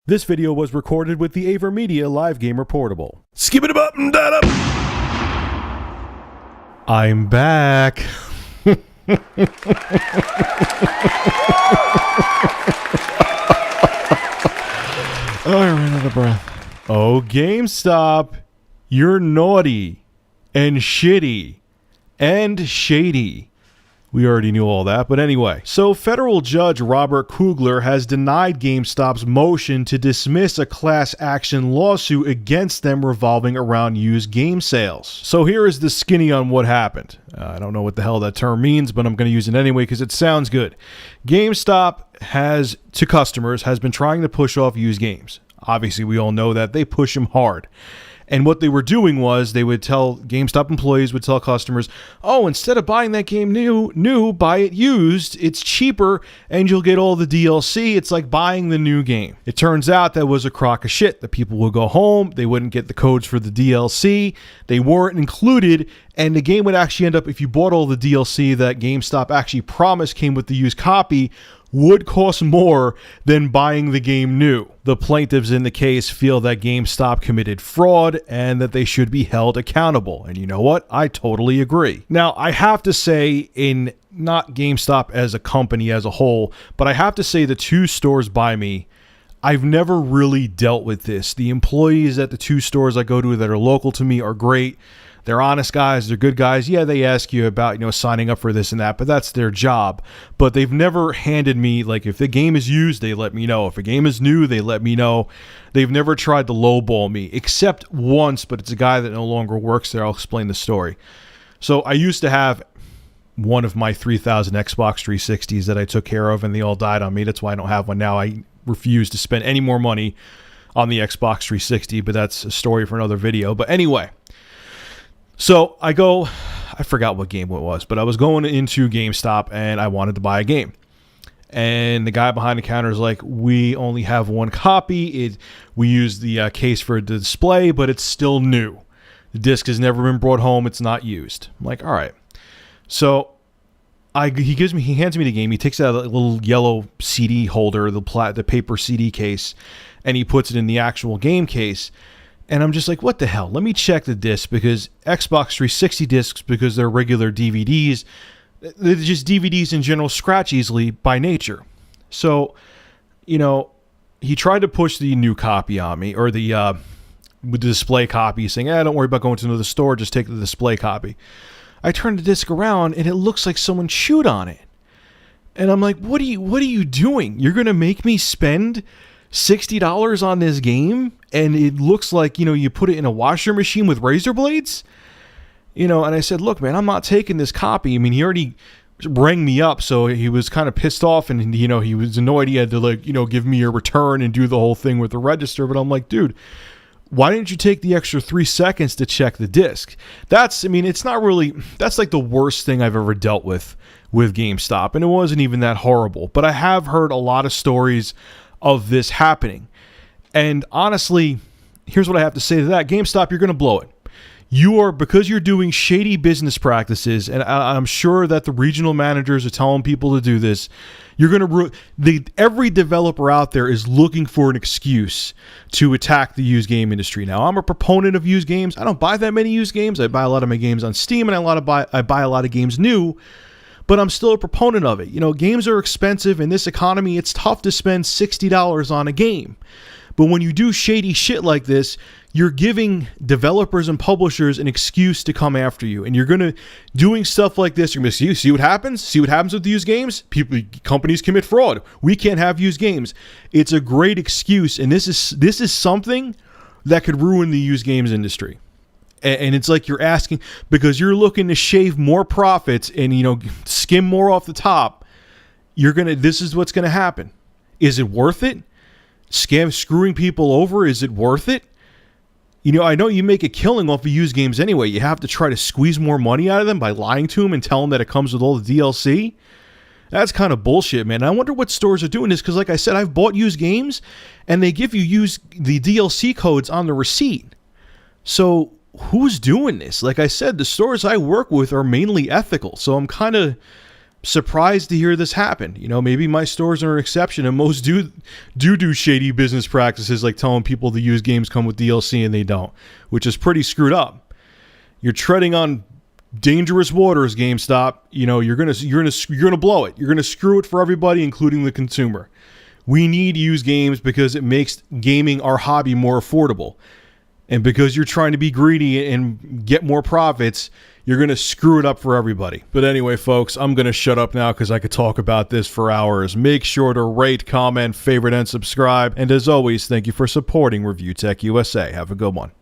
This video was recorded with the AverMedia Live Gamer Portable. Skip it up and that up. I'm back. Oh, I ran out of breath. Oh, GameStop, you're naughty and shitty and shady. We already knew all that, but anyway. So federal judge Robert Kugler has denied GameStop's motion to dismiss a class action lawsuit against them revolving around used game sales. So here is the skinny on what happened. I don't know what the hell that term means, but I'm going to use it anyway because it sounds good. GameStop has been trying to push off used games. Obviously, we all know that. They push them hard. And what they were doing was GameStop employees would tell customers, oh, instead of buying that game new, buy it used. It's cheaper and you'll get all the DLC. It's like buying the new game. It turns out that was a crock of shit. The people would go home. They wouldn't get the codes for the DLC. They weren't included. And the game would actually end up, if you bought all the DLC that GameStop actually promised came with the used copy, would cost more than buying the game new. The plaintiffs in the case feel that GameStop committed fraud and that they should be held accountable. And you know what? I totally agree. Now, I have to say, in not GameStop as a company as a whole, but I have to say the two stores by me, I've never really dealt with this. The employees at the two stores I go to that are local to me are great. They're honest guys. They're good guys. Yeah, they ask you about, signing up for this and that, but that's their job. But they've never handed me, like, if the game is used, they let me know. If a game is new, they let me know. They've never tried to lowball me, except once, but it's a guy that no longer works there. I'll explain the story. So I used to have one of my 3,000 Xbox 360s that I took care of, and they all died on me. That's why I don't have one now. I refuse to spend any more money on the Xbox 360, but that's a story for another video. But anyway, so I forgot what game it was, but I was going into GameStop and I wanted to buy a game. And the guy behind the counter is like, we only have one copy. We use the case for the display, but it's still new. The disc has never been brought home. It's not used. I'm like, all right. So he hands me the game. He takes out a little yellow CD holder, the paper CD case, and he puts it in the actual game case. And I'm just like, what the hell? Let me check the disc, because Xbox 360 discs, because they're regular DVDs, they're just DVDs in general, scratch easily by nature. So, he tried to push the new copy on me, or the display copy, saying, don't worry about going to another store, just take the display copy. I turned the disc around and it looks like someone chewed on it. And I'm like, what are you doing? You're going to make me spend $60 on this game, and it looks like, you put it in a washer machine with razor blades? And I said, look, man, I'm not taking this copy. I mean, he already rang me up, so he was kind of pissed off, and, he was annoyed. He had to, give me a return and do the whole thing with the register. But I'm like, dude, why didn't you take the extra 3 seconds to check the disc? That's like the worst thing I've ever dealt with GameStop, and it wasn't even that horrible. But I have heard a lot of stories of this happening. And honestly, here's what I have to say to that. GameStop, you're going to blow it. Because you're doing shady business practices, and I'm sure that the regional managers are telling people to do this, you're going to every developer out there is looking for an excuse to attack the used game industry. Now, I'm a proponent of used games. I don't buy that many used games. I buy a lot of my games on Steam, and I buy a lot of games new. But I'm still a proponent of it. Games are expensive. In this economy, it's tough to spend $60 on a game. But when you do shady shit like this, you're giving developers and publishers an excuse to come after you. And you're doing stuff like this, you're going to see what happens? See what happens with used games? Companies commit fraud. We can't have used games. It's a great excuse. And this is something that could ruin the used games industry. And it's like you're asking, because you're looking to shave more profits and, skim more off the top, this is what's going to happen. Is it worth it? Screwing people over, is it worth it? I know you make a killing off of used games anyway. You have to try to squeeze more money out of them by lying to them and tell them that it comes with all the DLC. That's kind of bullshit, man. I wonder what stores are doing this, because like I said, I've bought used games and they give you the DLC codes on the receipt. So who's doing this? Like I said, the stores I work with are mainly ethical, so I'm kind of surprised to hear this happen. You know, maybe my stores are an exception, and most do shady business practices like telling people to use games come with DLC and they don't, which is pretty screwed up. You're treading on dangerous waters, GameStop. You know, you're gonna blow it. You're gonna screw it for everybody, including the consumer. We need used games because it makes gaming, our hobby, more affordable. And because you're trying to be greedy and get more profits, you're going to screw it up for everybody. But anyway, folks, I'm going to shut up now because I could talk about this for hours. Make sure to rate, comment, favorite, and subscribe. And as always, thank you for supporting Review Tech USA. Have a good one.